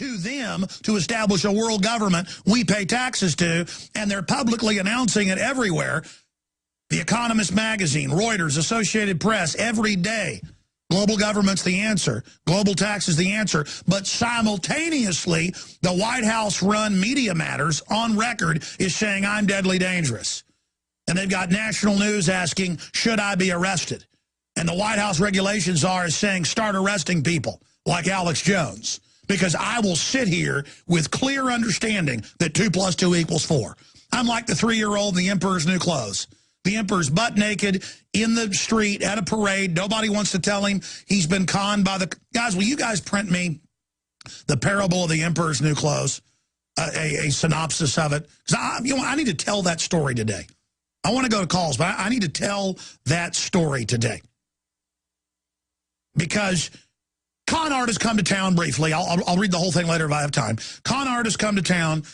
to them to establish a world government we pay taxes to, and they're publicly announcing it everywhere. The Economist magazine, Reuters, Associated Press, every day. Global government's the answer. Global tax is the answer. But simultaneously, the White House-run Media Matters on record is saying, I'm deadly dangerous. And they've got national news asking, should I be arrested? And the White House regulations are saying, start arresting people like Alex Jones. Because I will sit here with clear understanding that 2 + 2 = 4. I'm like the 3-year-old in the Emperor's New Clothes. The Emperor's butt naked in the street at a parade. Nobody wants to tell him he's been conned by the... Guys, will you guys print me the parable of the Emperor's New Clothes? A synopsis of it? Because I need to tell that story today. I want to go to calls, but I need to tell that story today. Because con artists come to town briefly. I'll read the whole thing later if I have time. Con artists come to town,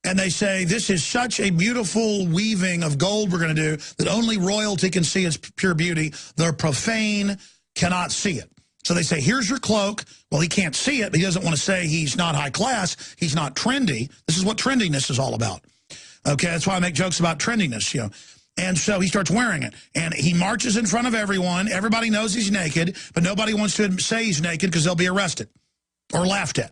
and they say, this is such a beautiful weaving of gold we're going to do that only royalty can see its pure beauty. The profane cannot see it. So they say, here's your cloak. Well, he can't see it, but he doesn't want to say he's not high class. He's not trendy. This is what trendiness is all about. Okay, that's why I make jokes about trendiness, you know. And so he starts wearing it. And he marches in front of everyone. Everybody knows he's naked, but nobody wants to say he's naked because they'll be arrested or laughed at.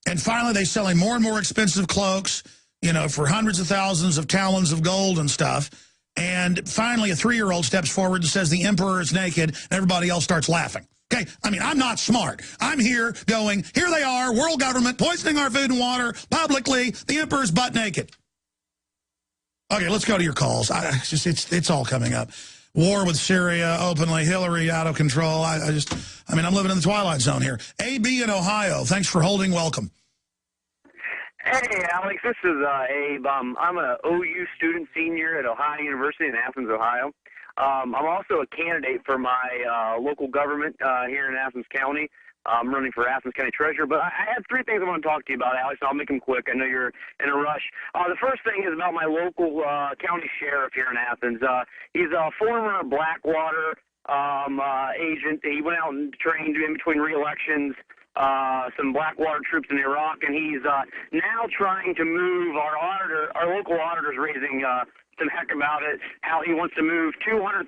And finally, they sell him more and more expensive cloaks, you know, for hundreds of thousands of talons of gold and stuff. And finally, a 3-year-old steps forward and says the emperor is naked, and everybody else starts laughing. Okay, I mean, I'm not smart. I'm here going, here they are, world government, poisoning our food and water, publicly, the emperor's butt naked. Okay, let's go to your calls. It's all coming up. War with Syria, openly, Hillary out of control. I'm living in the twilight zone here. AB in Ohio, thanks for holding. Welcome. Hey, Alex, this is Abe. I'm an OU student senior at Ohio University in Athens, Ohio. I'm also a candidate for my local government here in Athens County. I'm running for Athens County Treasurer, but I have 3 things I want to talk to you about, Alex. I'll make them quick. I know you're in a rush. The first thing is about my local county sheriff here in Athens. He's a former Blackwater agent. He went out and trained in between re-elections some Blackwater troops in Iraq, and he's now trying to move our local auditor's raising some heck about it, how he wants to move $200,000,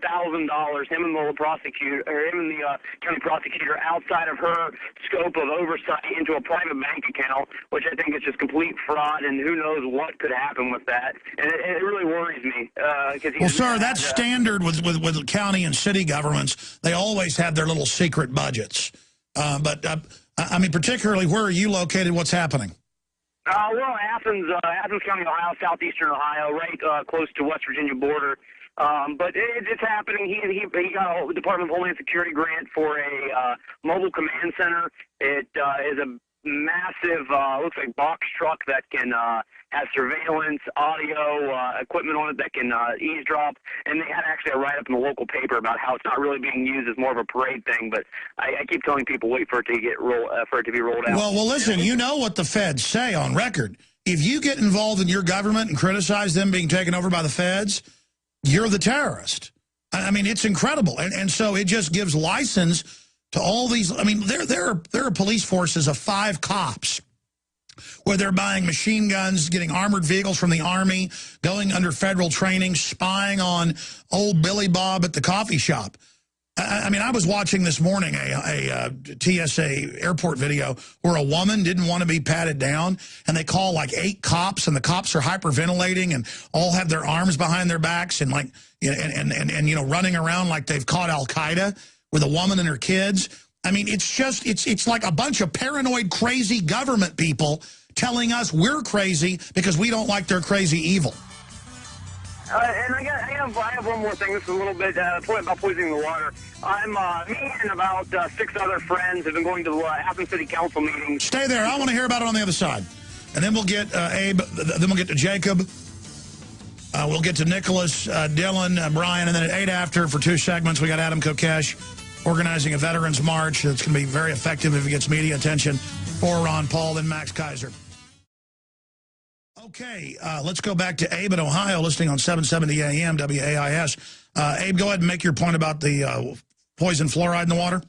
him and the prosecutor, or him and the county prosecutor, outside of her scope of oversight into a private bank account, which I think is just complete fraud, and who knows what could happen with that. And it really worries me. Well, sir, that's standard with county and city governments. They always have their little secret budgets. But I mean, particularly, where are you located? What's happening? Well, Athens County, Ohio, southeastern Ohio, right close to West Virginia border. But it's happening. He got a Department of Homeland Security grant for a mobile command center. It is a massive, looks like box truck that can have surveillance, audio equipment on it that can eavesdrop. And they had actually a write-up in the local paper about how it's not really being used as more of a parade thing. But I keep telling people, wait for it to be rolled out. Well, listen, you know what the feds say on record. If you get involved in your government and criticize them being taken over by the feds, you're the terrorist. I mean, it's incredible. And so it just gives license to all these. I mean, there are police forces of 5 cops where they're buying machine guns, getting armored vehicles from the Army, going under federal training, spying on old Billy Bob at the coffee shop. I mean, I was watching this morning a TSA airport video where a woman didn't want to be patted down, and they call like 8 cops, and the cops are hyperventilating and all have their arms behind their backs and like and you know, running around like they've caught Al-Qaeda with a woman and her kids. I mean, it's like a bunch of paranoid, crazy government people telling us we're crazy because we don't like their crazy evil. And I have one more thing. This is a little bit point about poisoning the water. Me and about 6 other friends have been going to Athens City Council meetings. Stay there. I want to hear about it on the other side. And then we'll get Abe, then we'll get to Jacob. We'll get to Nicholas, Dylan, Brian, and then at 8 after, for 2 segments, we got Adam Kokesh organizing a Veterans March that's going to be very effective if it gets media attention, for Ron Paul, then Max Kaiser. Okay, let's go back to Abe in Ohio, listening on 770 AM, WAIS. Abe, go ahead and make your point about the poison fluoride in the water.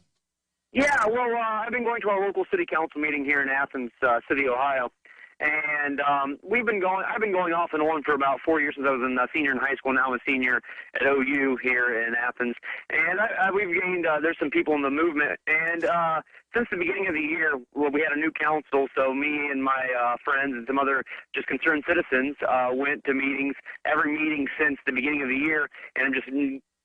Yeah, well, I've been going to our local city council meeting here in Athens City, Ohio, and I've been going off and on for about 4 years since I was a senior in high school. Now I'm a senior at OU here in Athens, and we've gained. There's some people in the movement, and since the beginning of the year, well, we had a new council. So me and my friends and some other just concerned citizens went to meetings, every meeting since the beginning of the year, and just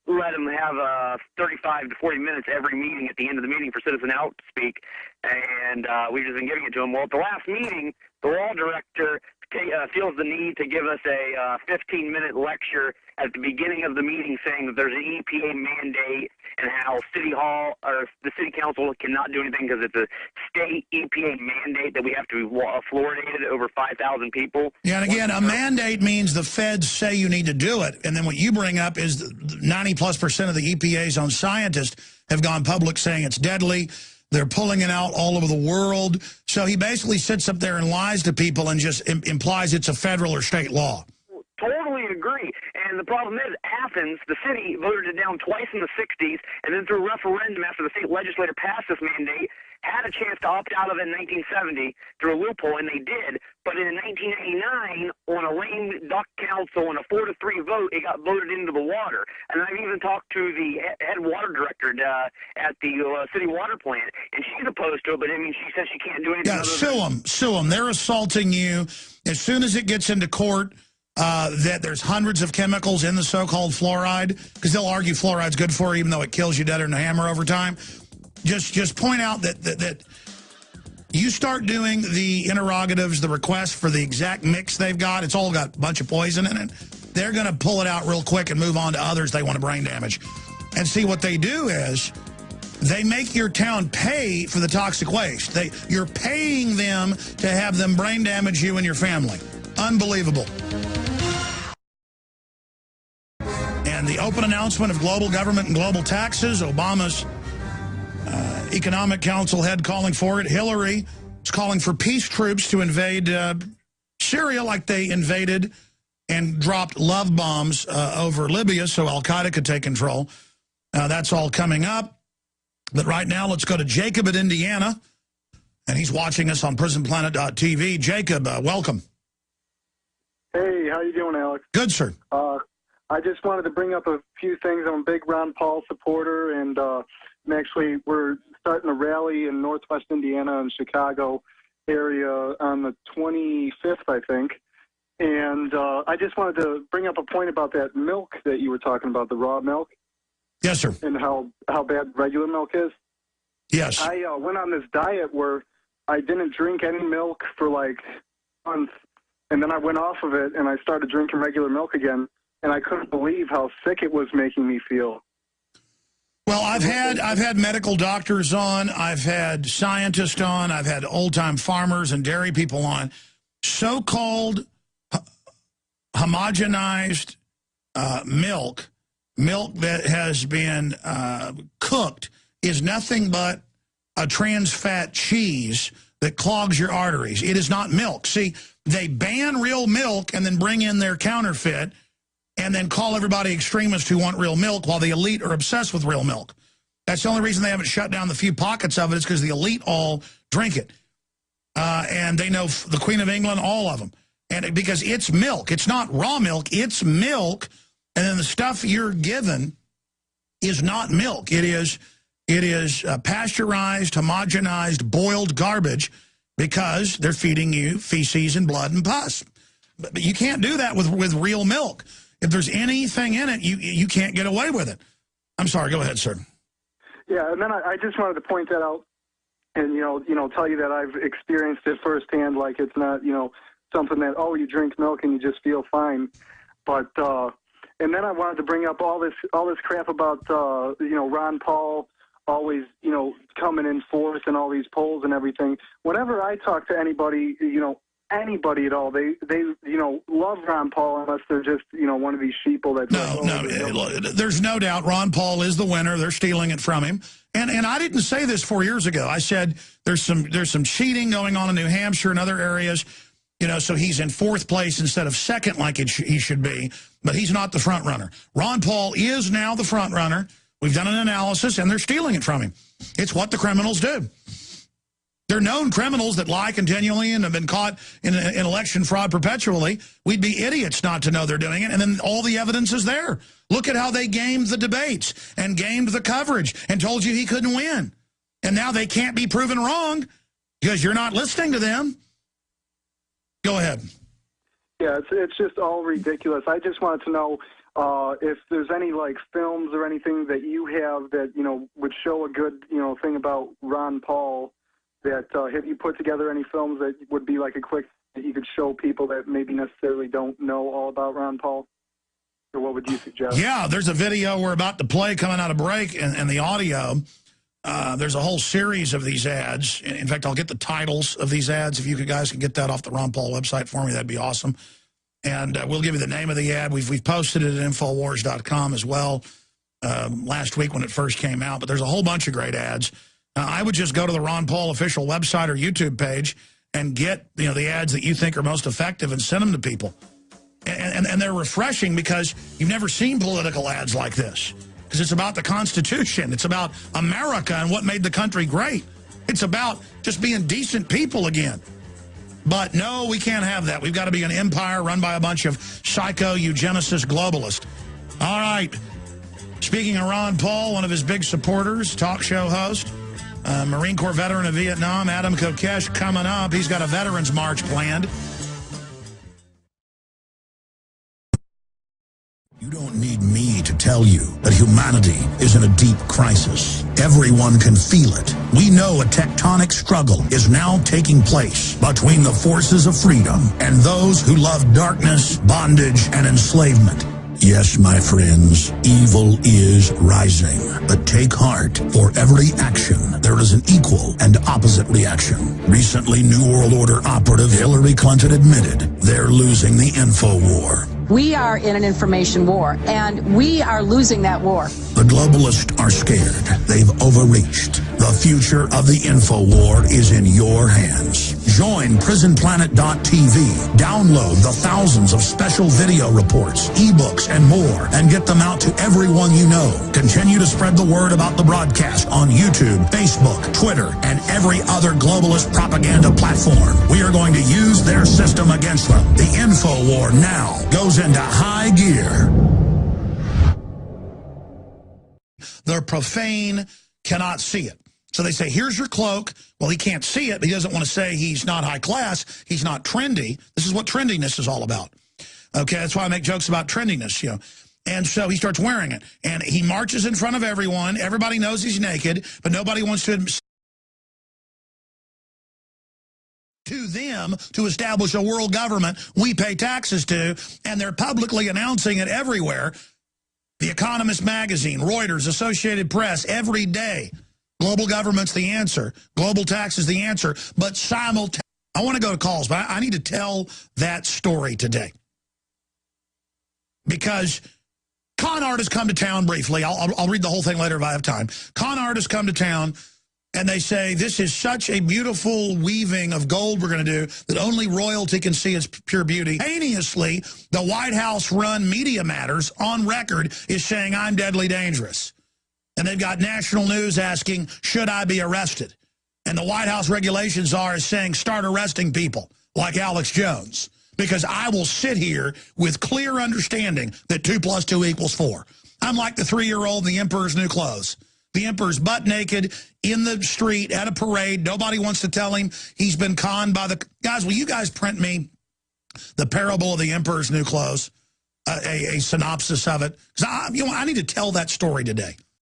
let them have 35 to 40 minutes every meeting at the end of the meeting for citizen out to speak, and we've just been giving it to them. Well, at the last meeting, the law director feels the need to give us a 15-minute lecture at the beginning of the meeting saying that there's an EPA mandate and how City Hall or the City Council cannot do anything because it's a state EPA mandate that we have to be fluoridated over 5,000 people. Yeah, and again, a mandate means the feds say you need to do it. And then what you bring up is 90+% of the EPA's own scientists have gone public saying it's deadly. They're pulling it out all over the world. So he basically sits up there and lies to people and just implies it's a federal or state law. Totally agree. And the problem is Athens, the city, voted it down twice in the 60s, and then through a referendum after the state legislature passed this mandate, had a chance to opt out of it in 1970 through a loophole, and they did. But in 1989, on a lame duck council and a 4-3 vote, it got voted into the water. And I've even talked to the head water director at the city water plant, and she's opposed to it, but I mean, she says she can't do anything. Yeah, sue them. They're assaulting you. As soon as it gets into court, that there's hundreds of chemicals in the so-called fluoride, because they'll argue fluoride's good for you, even though it kills you deader than a hammer over time. Just point out that you start doing the interrogatives, the requests for the exact mix they've got. It's all got a bunch of poison in it. They're going to pull it out real quick and move on to others they want to brain damage. And see, what they do is they make your town pay for the toxic waste. You're paying them to have them brain damage you and your family. Unbelievable. And the open announcement of global government and global taxes, Obama's Economic Council head calling for it. Hillary is calling for peace troops to invade Syria like they invaded and dropped love bombs over Libya so al-Qaeda could take control. That's all coming up. But right now, let's go to Jacob at Indiana. And he's watching us on prisonplanet.tv. Jacob, welcome. Hey, how you doing, Alex? Good, sir. I just wanted to bring up a few things. I'm a big Ron Paul supporter, and actually we're starting a rally in northwest Indiana and Chicago area on the 25th, I think. And I just wanted to bring up a point about that milk that you were talking about, the raw milk. Yes, sir. And how bad regular milk is. Yes. I went on this diet where I didn't drink any milk for like months, and then I went off of it and I started drinking regular milk again, and I couldn't believe how sick it was making me feel. Well, I've had medical doctors on, I've had scientists on, I've had old-time farmers and dairy people on. So-called homogenized milk that has been cooked, is nothing but a trans fat cheese that clogs your arteries. It is not milk. See, they ban real milk and then bring in their counterfeit and then call everybody extremists who want real milk while the elite are obsessed with real milk. That's the only reason they haven't shut down the few pockets of it, is because the elite all drink it. And they know the Queen of England, all of them. And because it's milk. It's not raw milk. It's milk. And then the stuff you're given is not milk. It is pasteurized, homogenized, boiled garbage, because they're feeding you feces and blood and pus. But you can't do that with real milk. If there's anything in it, you can't get away with it. I'm sorry. Go ahead, sir. Yeah, and then I just wanted to point that out and, tell you that I've experienced it firsthand. Like, it's not, something that, oh, you drink milk and you just feel fine. But, and then I wanted to bring up all this crap about, Ron Paul always, coming in force and all these polls and everything. Whenever I talk to anybody, anybody at all, they love Ron Paul, unless they're just, one of these sheeple that... No, there's no doubt Ron Paul is the winner. They're stealing it from him. And I didn't say this 4 years ago. I said there's some cheating going on in New Hampshire and other areas, so he's in fourth place instead of second like he should be, but he's not the front runner. Ron Paul is now the front runner. We've done an analysis, and they're stealing it from him. It's what the criminals do. They're known criminals that lie continually and have been caught in election fraud perpetually. We'd be idiots not to know they're doing it, and then all the evidence is there. Look at how they gamed the debates and gamed the coverage and told you he couldn't win. And now they can't be proven wrong because you're not listening to them. Go ahead. Yeah, it's just all ridiculous. I just wanted to know if there's any, like, films or anything that you have that, you know, would show a good, you know, thing about Ron Paul. That have you put together any films that would be like a quick that you could show people that maybe necessarily don't know all about Ron Paul? Or what would you suggest? Yeah, there's a video we're about to play coming out of break, and the audio. There's a whole series of these ads. In fact, I'll get the titles of these ads. If you guys can get that off the Ron Paul website for me, that'd be awesome. And we'll give you the name of the ad. We've posted it at Infowars.com as well last week when it first came out. But there's a whole bunch of great ads. I would just go to the Ron Paul official website or YouTube page and get, you know, the ads that you think are most effective and send them to people. And they're refreshing because you've never seen political ads like this. Because it's about the Constitution. It's about America and what made the country great. It's about just being decent people again. But no, we can't have that. We've got to be an empire run by a bunch of psycho eugenicist globalists. All right. Speaking of Ron Paul, one of his big supporters, talk show host, Marine Corps veteran of Vietnam, Adam Kokesh, coming up. He's got a Veterans March planned. You don't need me to tell you that humanity is in a deep crisis. Everyone can feel it. We know a tectonic struggle is now taking place between the forces of freedom and those who love darkness, bondage, and enslavement. Yes, my friends, evil is rising. But take heart. For every action, there is an equal and opposite reaction. Recently, New World Order operative Hillary Clinton admitted they're losing the info war. We are in an information war, and we are losing that war. The globalists are scared. They've overreached. The future of the info war is in your hands. Join prisonplanet.tv. Download the thousands of special video reports, ebooks, and more, and get them out to everyone you know. Continue to spread the word about the broadcast on YouTube, Facebook, Twitter, and every other globalist propaganda platform. We are going to use their system against them. The info war now goes into high gear. The profane cannot see it. So they say, here's your cloak. Well, he can't see it, but he doesn't want to say he's not high class. He's not trendy. This is what trendiness is all about. Okay, that's why I make jokes about trendiness, you know. And so he starts wearing it. And he marches in front of everyone. Everybody knows he's naked, but nobody wants to admit to them to establish a world government we pay taxes to, and they're publicly announcing it everywhere. The Economist magazine, Reuters, Associated Press, every day. Global government's the answer. Global tax is the answer. But simultaneously, I want to go to calls, but I need to tell that story today. Because con artists come to town briefly. I'll read the whole thing later if I have time. Con artists come to town, and they say, this is such a beautiful weaving of gold we're going to do that only royalty can see its pure beauty. Simultaneously, the White House-run Media Matters on record is saying, I'm deadly dangerous. And they've got national news asking, should I be arrested? And the White House regulations are saying, start arresting people like Alex Jones. Because I will sit here with clear understanding that 2 + 2 = 4. I'm like the 3-year-old in the Emperor's New Clothes. The Emperor's butt naked in the street at a parade. Nobody wants to tell him he's been conned by the... Guys, will you guys print me the parable of the Emperor's New Clothes? A synopsis of it? Because I need to tell that story today.